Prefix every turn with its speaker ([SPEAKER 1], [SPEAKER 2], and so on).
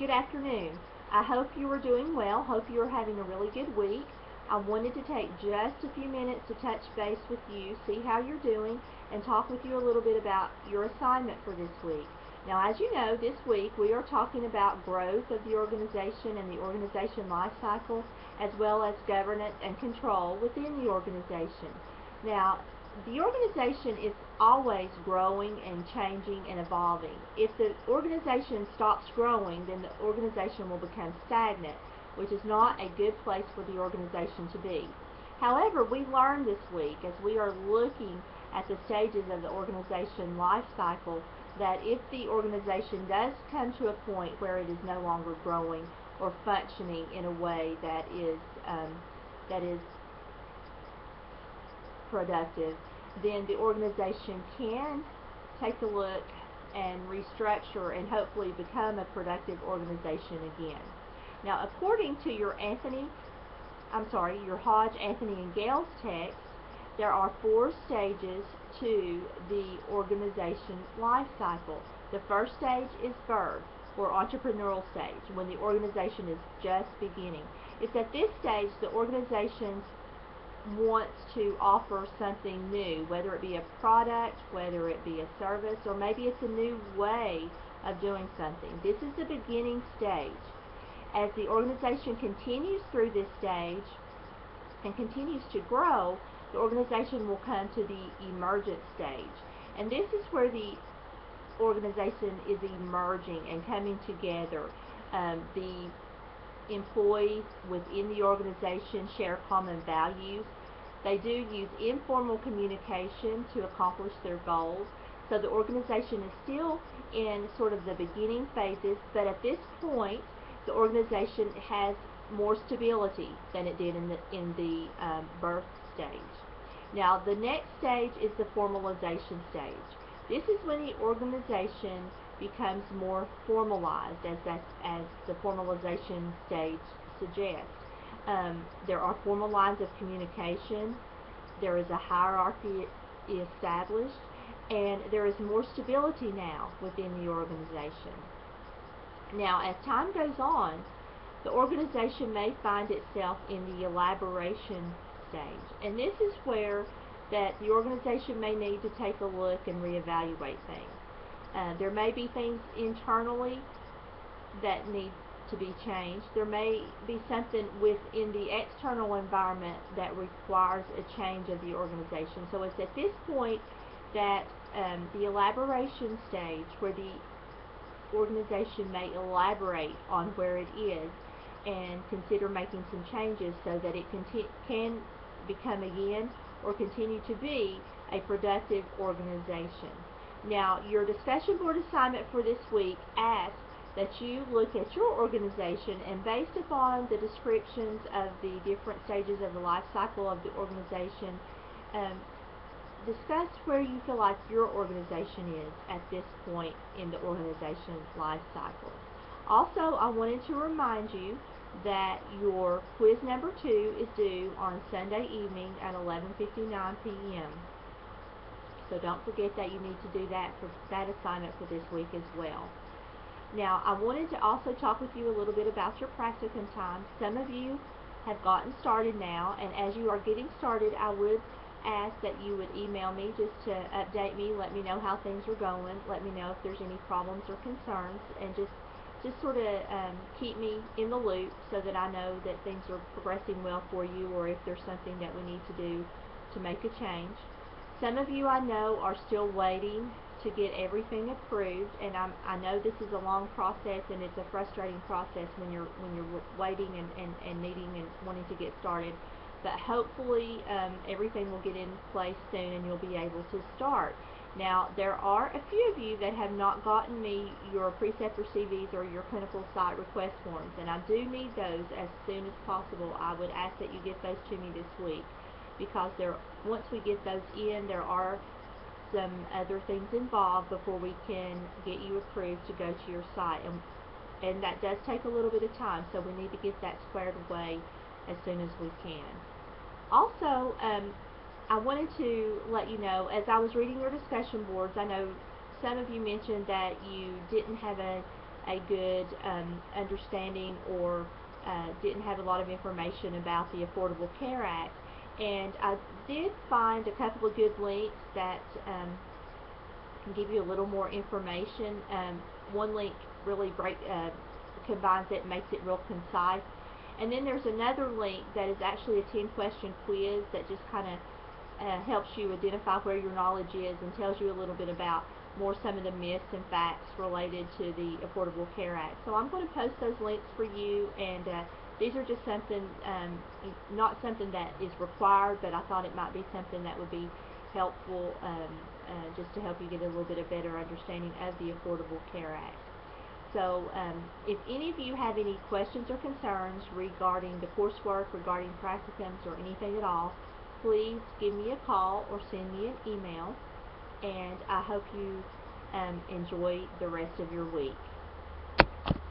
[SPEAKER 1] Good afternoon. I hope you are doing well. Hope you are having a really good week. I wanted to take just a few minutes to touch base with you, see how you're doing, and talk with you a little bit about your assignment for this week. Now, as you know, this week we are talking about growth of the organization and the organization life cycle, as well as governance and control within the organization. Now, the organization is always growing and changing and evolving. If the organization stops growing, then the organization will become stagnant, which is not a good place for the organization to be. However, we learned this week, as we are looking at the stages of the organization life cycle, that if the organization does come to a point where it is no longer growing or functioning in a way that is productive, then the organization can take a look and restructure and hopefully become a productive organization again. Now, according to your Hodge, Anthony, and Gale's text, there are 4 stages to the organization life cycle. The first stage is birth, or entrepreneurial stage, when the organization is just beginning. It's at this stage the organization wants to offer something new, whether it be a product, whether it be a service, or maybe it's a new way of doing something. This is the beginning stage. As the organization continues through this stage and continues to grow, the organization will come to the emergent stage. And this is where the organization is emerging and coming together. The employees within the organization share common values. They do use informal communication to accomplish their goals. So the organization is still in sort of the beginning phases, but at this point, the organization has more stability than it did in the birth stage. Now, the next stage is the formalization stage. This is when the organization becomes more formalized, as the formalization stage suggests. There are formal lines of communication, there is a hierarchy established, and there is more stability now within the organization. Now, as time goes on, the organization may find itself in the elaboration stage, and this is where that the organization may need to take a look and reevaluate things. There may be things internally that need to be changed. There may be something within the external environment that requires a change of the organization. So it's at this point that the elaboration stage, where the organization may elaborate on where it is and consider making some changes so that it can become again or continue to be a productive organization. Now, your discussion board assignment for this week asks that you look at your organization, and based upon the descriptions of the different stages of the life cycle of the organization, discuss where you feel like your organization is at this point in the organization life cycle. Also, I wanted to remind you that your quiz number 2 is due on Sunday evening at 11:59 p.m. So don't forget that you need to do that for that assignment for this week as well. Now, I wanted to also talk with you a little bit about your practicum time. Some of you have gotten started now, and as you are getting started, I would ask that you would email me just to update me, let me know how things are going, let me know if there's any problems or concerns, and just sort of keep me in the loop so that I know that things are progressing well for you, or if there's something that we need to do to make a change. Some of you I know are still waiting to get everything approved, and I know this is a long process and it's a frustrating process when you're waiting and needing and wanting to get started. But hopefully everything will get in place soon and you'll be able to start. Now, there are a few of you that have not gotten me your preceptor CVs or your clinical site request forms, and I do need those as soon as possible. I would ask that you get those to me this week, because once we get those in, there are some other things involved before we can get you approved to go to your site, and that does take a little bit of time, so we need to get that squared away as soon as we can. Also, I wanted to let you know, as I was reading your discussion boards, I know some of you mentioned that you didn't have a a good understanding or didn't have a lot of information about the Affordable Care Act. And I did find a couple of good links that can give you a little more information. One link really combines it and makes it real concise. And then there's another link that is actually a 10-question quiz that just kind of helps you identify where your knowledge is and tells you a little bit about some of the myths and facts related to the Affordable Care Act. So I'm going to post those links for you, and these are just something, not something that is required, but I thought it might be something that would be helpful just to help you get a little bit of better understanding of the Affordable Care Act. So if any of you have any questions or concerns regarding the coursework, regarding practicums, or anything at all, please give me a call or send me an email, and I hope you enjoy the rest of your week.